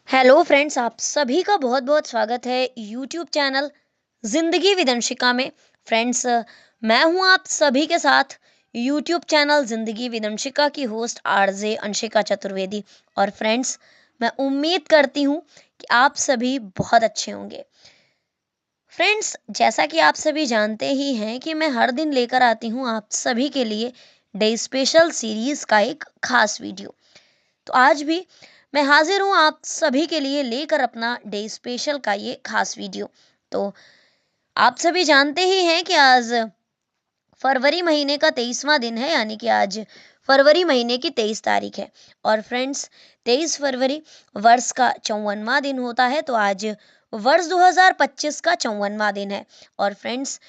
Hello friends, आप सभी का बहुत बहुत स्वागत है यूट्यूब चैनल जिंदगी विदंशिका में। फ्रेंड्स, मैं हूं आप सभी के साथ यूट्यूब चैनल जिंदगी विदंशिका की होस्ट आरजे अंशिका चतुर्वेदी। और फ्रेंड्स, मैं उम्मीद करती हूं कि आप सभी बहुत अच्छे होंगे। फ्रेंड्स, जैसा कि आप सभी जानते ही हैं कि मैं हर दिन लेकर आती हूं आप सभी के लिए डे स्पेशल सीरीज का एक खास वीडियो। तो आज भी मैं हाजिर हूँ आप सभी के लिए लेकर अपना डे स्पेशल का ये खास वीडियो। तो आप सभी जानते ही हैं कि आज फरवरी महीने का 23वां दिन है, यानी कि आज फरवरी महीने की 23 तारीख है। और फ्रेंड्स, 23 फरवरी वर्ष का 54वां दिन होता है। तो आज वर्ष 2025 का 54वां दिन है। और friends,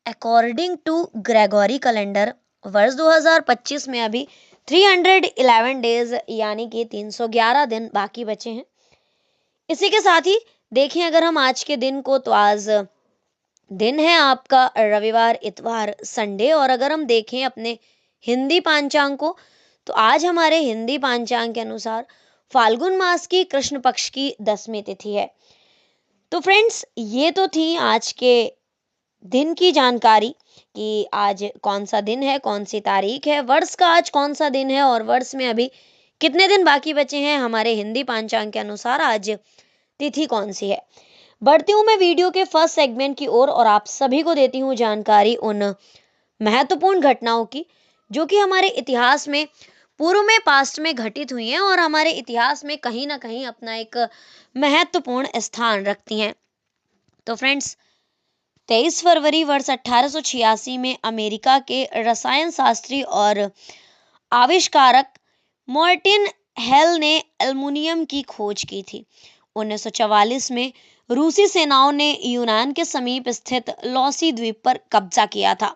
according to Gregory calendar वर्ष 2025 में अभी 311 डेज यानी कि 311 दिन बाकी बचे हैं। इसी के साथ ही देखें अगर हम आज के दिन को, तो आज दिन है आपका रविवार, इतवार, संडे। और अगर हम देखें अपने हिंदी पांचांग को, तो आज हमारे हिंदी पांचांग के अनुसार फाल्गुन मास की कृष्ण पक्ष की 10वीं तिथि है। तो फ्रेंड्स, ये तो थी आज के दिन की जानकारी कि आज कौन सा दिन है, कौन सी तारीख है, वर्ष का आज कौन सा दिन है और वर्ष में अभी कितने दिन बाकी बचे हैं हमारे हिंदी पांचांग के अनुसार, आज तिथि कौन सी है। बढ़ती हूँ मैं वीडियो के फर्स्ट सेगमेंट की ओर और आप सभी को देती हूँ जानकारी उन महत्वपूर्ण घटनाओं की जो कि हमारे इतिहास में पूर्व में पास्ट में घटित हुई हैं और हमारे इतिहास में कहीं ना कहीं अपना एक महत्वपूर्ण स्थान रखती हैं। तो फ्रेंड्स, 23 फरवरी वर्ष 1886 में अमेरिका के रसायन शास्त्री और आविष्कारक मार्टिन हेल ने एल्युमिनियम की खोज की थी। 1944 में रूसी सेनाओं ने यूनान के समीप स्थित लॉसी द्वीप पर कब्जा किया था।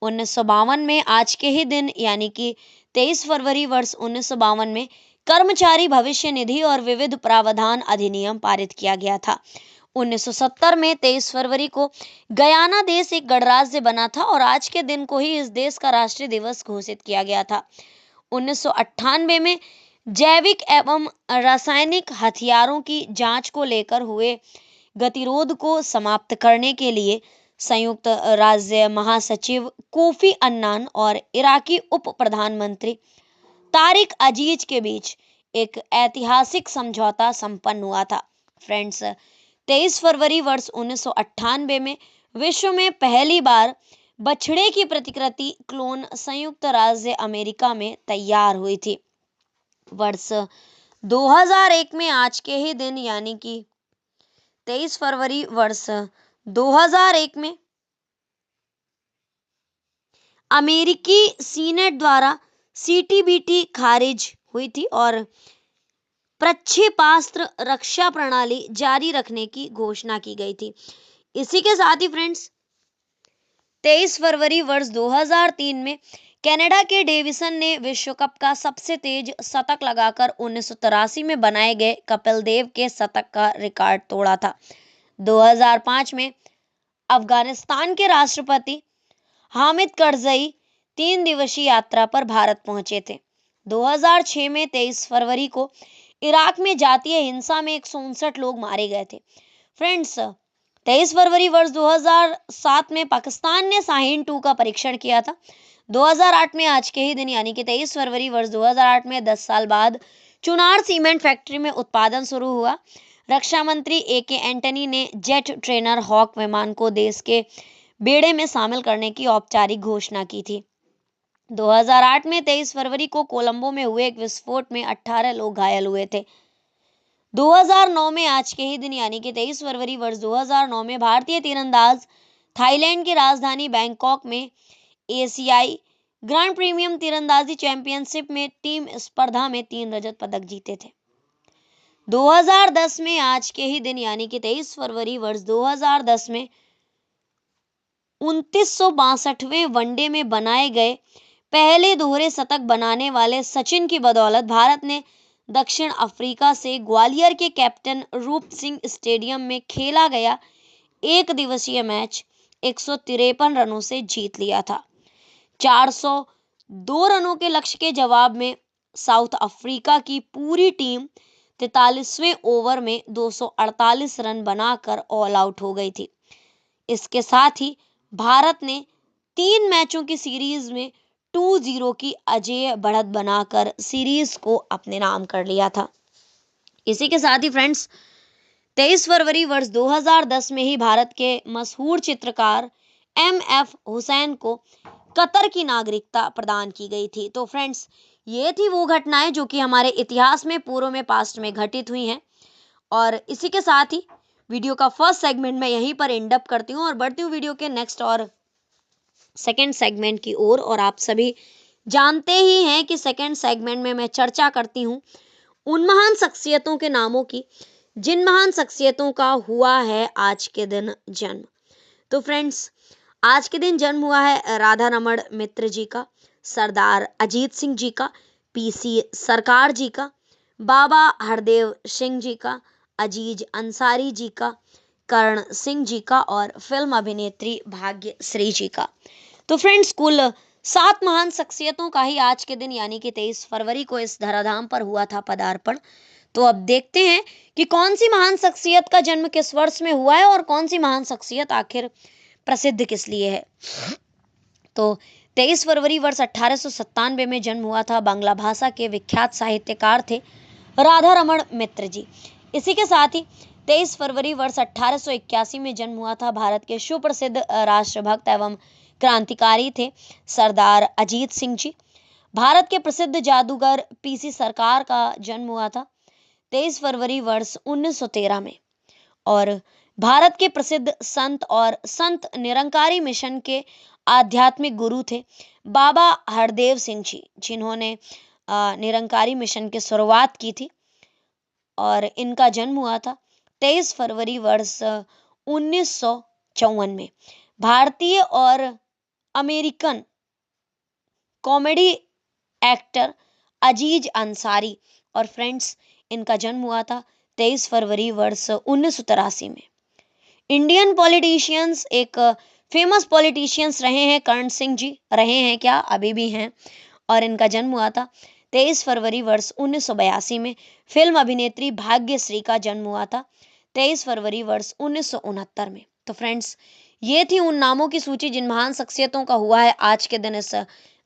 1952 में आज के ही दिन यानी कि 23 फरवरी वर्ष 1952 में कर्मचारी भविष्य निधि और विविध प्रावधान अधिनियम पारित किया गया था। 1970 में 23 फरवरी को गयाना देश एक गणराज्य बना था और आज के दिन को ही इस देश का राष्ट्रीय दिवस घोषित किया गया था। 1998 में जैविक एवं रासायनिक हथियारों की जांच को लेकर हुए गतिरोध को समाप्त करने के लिए संयुक्त राज्य महासचिव कोफी अन्नान और इराकी उप प्रधानमंत्री तारिक अजीज के बीच एक ऐतिहासिक समझौता संपन्न हुआ था। फ्रेंड्स, 23 फरवरी वर्ष 1998 में विश्व में पहली बार बछड़े की प्रतिकृति क्लोन संयुक्त राज्य अमेरिका में तैयार हुई थी। वर्ष 2001 में आज के ही दिन यानी कि 23 फरवरी वर्ष 2001 में अमेरिकी सीनेट द्वारा सीटीबीटी खारिज हुई थी और प्रक्षेपास्त्र रक्षा प्रणाली जारी रखने की घोषणा की गई थी। इसी के साथ ही फ्रेंड्स, 23 फरवरी वर्ष 2003 में कनाडा के डेविसन ने विश्व कप का सबसे तेज शतक लगाकर 1983 में बनाए गए कपिल देव के शतक का रिकॉर्ड तोड़ा था। 2005 में अफगानिस्तान के राष्ट्रपति हामिद करजई 3 दिवसीय यात्रा पर भारत पहुंचे थे। 2006 में 23 फरवरी को इराक में जातीय हिंसा में 159 लोग मारे गए थे। फ्रेंड्स, 23 फरवरी वर्ष 2007 में पाकिस्तान ने शाहीन 2 का परीक्षण किया था। 2008 में आज के ही दिन यानी कि 23 फरवरी वर्ष 2008 में 10 साल बाद चुनार सीमेंट फैक्ट्री में उत्पादन शुरू हुआ। रक्षा मंत्री AK एंटनी ने जेट ट्रेनर हॉक विमान को देश के बेड़े में शामिल करने की औपचारिक घोषणा की थी। 2008 में 23 फरवरी को कोलंबो में हुए एक विस्फोट में 18 लोग घायल हुए थे। 2009 में आज के ही दिन यानी कि 23 फरवरी वर्ष 2009 में भारतीय तीरंदाज थाईलैंड की राजधानी बैंकॉक में एशियाई ग्रांड प्रीमियम तीरंदाजी चैंपियनशिप में टीम स्पर्धा में 3 रजत पदक जीते थे। 2010 में आज के ही दिन यानी कि 23 फरवरी वर्ष 2010 में 2962वें वनडे में बनाए गए पहले दोहरे शतक बनाने वाले सचिन की बदौलत भारत ने दक्षिण अफ्रीका से ग्वालियर के कैप्टन रूप सिंह स्टेडियम में खेला गया एक दिवसीय मैच 153 रनों से जीत लिया था। 402 रनों के लक्ष्य के जवाब में साउथ अफ्रीका की पूरी टीम 43वें ओवर में 248 रन बनाकर ऑल आउट हो गई थी। इसके साथ ही भारत ने 3 मैचों की सीरीज में 2-0 की अजेय बढ़त बनाकर सीरीज को अपने नाम कर लिया था। इसी के साथ ही फ्रेंड्स 23 फरवरी वर्ष 2010 में ही भारत के मशहूर चित्रकार एम.एफ. हुसैन को कतर की नागरिकता प्रदान की गई थी। तो फ्रेंड्स ये थी वो घटनाएं जो कि हमारे इतिहास में पूर्व में पास्ट में घटित हुई हैं। और इसी के साथ ही वीडियो का फर्स्ट सेगमेंट मैं यहीं पर एंड अप करती हूँ और बढ़ती हूँ वीडियो के नेक्स्ट और सेकेंड सेगमेंट की ओर। और आप सभी जानते ही हैं कि सेकेंड सेगमेंट में मैं चर्चा करती हूँ उन महान शख्सियतों के नामों की जिन महान शख्सियतों का हुआ है आज के दिन जन्म। तो फ्रेंड्स आज के दिन जन्म हुआ है राधा रमण मित्र जी का, सरदार अजीत सिंह जी का, पीसी सरकार जी का, बाबा हरदेव सिंह जी का, अजीज अंसारी जी का, करण सिंह जी का और फिल्म अभिनेत्री भाग्यश्री जी का। तो फ्रेंड्स कुल 7 महान शख्सियतों का ही आज के दिन यानी कि 23 फरवरी को इस धराधाम पर हुआ था पदार्पण। तो अब देखते हैं कि कौन सी महान शख्सियत का जन्म किस वर्ष में हुआ है और कौन सी महान शख्सियत आखिर प्रसिद्ध किस लिए है। तो 23 फरवरी वर्ष 1897 में जन्म हुआ था बांग्ला भाषा के विख्यात साहित्यकार थे राधा रमण मित्र जी। इसी के साथ ही 23 फरवरी वर्ष 1881 में जन्म हुआ था भारत के सुप्रसिद्ध राष्ट्रभक्त एवं क्रांतिकारी थे सरदार अजीत सिंह जी। भारत के प्रसिद्ध जादूगर पीसी सरकार का जन्म हुआ था 23 फरवरी वर्ष 1913 में। और भारत के प्रसिद्ध संत और संत निरंकारी मिशन के आध्यात्मिक गुरु थे बाबा हरदेव सिंह जी, जिन्होंने निरंकारी मिशन की शुरुआत की थी। और इनका जन्म हुआ था 23 फरवरी वर्ष 1954 में। भारतीय और अमेरिकन कॉमेडी एक्टर अजीज अंसारी और फ्रेंड्स इनका जन्म हुआ था 23 फरवरी वर्ष 1983 में। इंडियन पॉलिटिशियंस एक फेमस पॉलिटिशियंस रहे हैं करण सिंह जी, रहे हैं क्या, अभी भी हैं। और इनका जन्म हुआ था 23 फरवरी वर्ष 1982 में। फिल्म अभिनेत्री भाग्यश्री का जन्म हुआ था 23 फरवरी वर्ष 1969 में। तो फ्रेंड्स ये थी उन नामों की सूची जिन महान शख्सियतों का हुआ है आज के दिन इस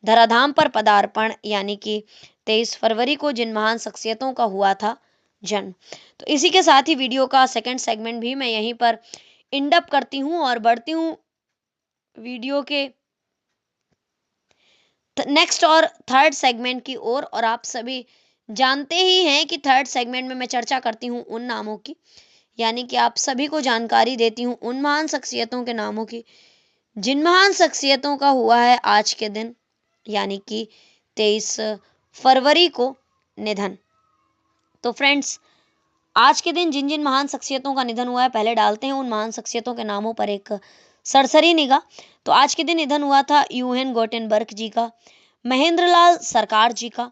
धराधाम पर पदार्पण, यानी कि 23 फरवरी को जिन महान शख्सियतों का हुआ था जन्म। तो इसी के साथ ही वीडियो का सेकंड सेगमेंट भी मैं यहीं पर एंड अप करती हूँ और बढ़ती हूँ वीडियो के नेक्स्ट और थर्ड सेगमेंट की ओर। और आप सभी जानते ही हैं कि थर्ड सेगमेंट में मैं चर्चा करती हूँ उन नामों की, यानी कि आप सभी को जानकारी देती हूँ उन महान शख्सियतों के नामों की जिन महान शख्सियतों का हुआ है आज के दिन यानी कि 23 फरवरी को निधन। तो फ्रेंड्स आज के दिन जिन जिन महान शख्सियतों का निधन हुआ है पहले डालते हैं उन महान शख्सियतों के नामों पर एक सरसरी निगाह। तो आज के दिन निधन हुआ था यूएन गोटेनबर्ग जी का, महेंद्र लाल सरकार जी का,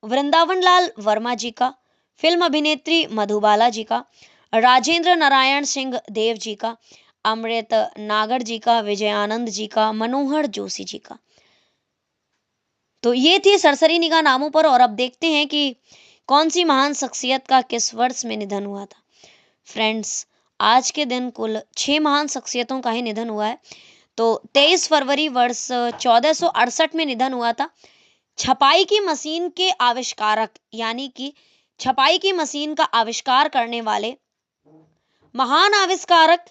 वृंदावन लाल वर्मा जी का, फिल्म अभिनेत्री मधुबाला जी का, राजेंद्र नारायण सिंह देव जी का, अमृत नागर जी का, विजयानंद जी का, मनोहर जोशी जी का। तो ये थी सरसरी निगाह नामों पर। और अब देखते हैं कि कौन सी महान शख्सियत का किस वर्ष में निधन हुआ था। फ्रेंड्स आज के दिन कुल 6 महान शख्सियतों का ही निधन हुआ है। तो 23 फरवरी वर्ष 1468 में निधन हुआ था छपाई की मशीन के आविष्कारक, यानी कि छपाई की मशीन का आविष्कार करने वाले महान आविष्कारक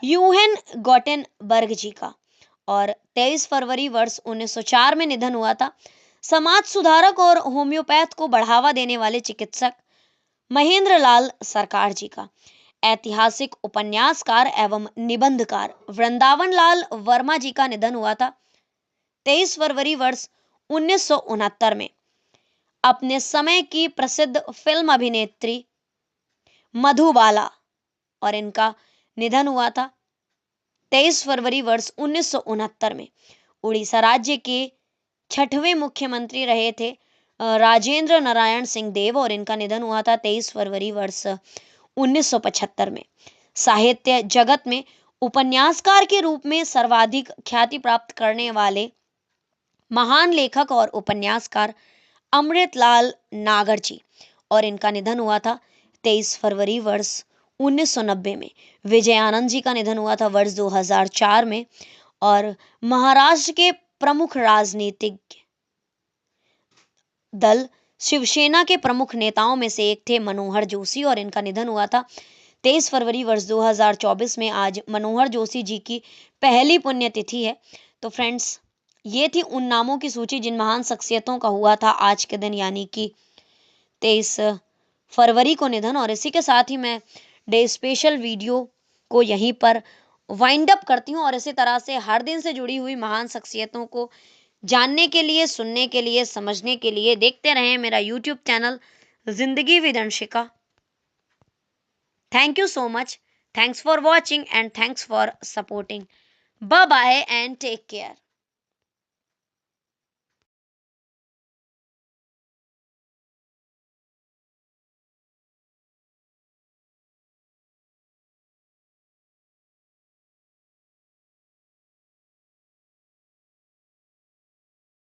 यूएन गोटेनबर्ग जी का। और 23 फरवरी वर्ष 1904 में निधन हुआ था समाज सुधारक और होम्योपैथ को बढ़ावा देने वाले चिकित्सक महेंद्र लाल सरकार जी का। ऐतिहासिक उपन्यासकार एवं निबंधकार वृंदावन लाल वर्मा जी का निधन हुआ था 23 फरवरी वर्ष 1969 में। अपने समय की प्रसिद्ध फिल्म अभिनेत्री मधुबाला और इनका निधन हुआ था 23 फरवरी वर्ष 1969 में। उड़ीसा राज्य के 6वें मुख्यमंत्री रहे थे राजेंद्र नारायण सिंह देव और इनका निधन हुआ था 23 फरवरी वर्ष 1975 में। साहित्य जगत में उपन्यासकार के रूप में सर्वाधिक ख्याति प्राप्त करने वाले महान लेखक और उपन्यासकार अमृतलाल नागर जी। और इनका निधन हुआ था 23 फरवरी वर्ष 1990 में। विजयानंद जी का निधन हुआ था वर्ष 2004 में। और महाराष्ट्र के प्रमुख राजनीतिक दल शिवसेना के प्रमुख नेताओं में से एक थे मनोहर जोशी, और इनका निधन हुआ था 23 फरवरी वर्ष 2024 में। आज मनोहर जोशी जी की पहली पुण्यतिथि है। तो फ्रेंड्स, ये थी उन नामों की सूची जिन महान शख्सियतों का हुआ था आज के दिन, यानी कि 23 फरवरी को निधन। और इसी के साथ ही मैं डे स्पेशल वीडियो को यहीं पर वाइंड अप करती हूँ। और इसी तरह से हर दिन से जुड़ी हुई महान शख्सियतों को जानने के लिए, सुनने के लिए, समझने के लिए देखते रहें मेरा YouTube channel Zindagi with Anshika. Thank you so much. Thanks for watching and thanks for supporting. Bye bye and take care.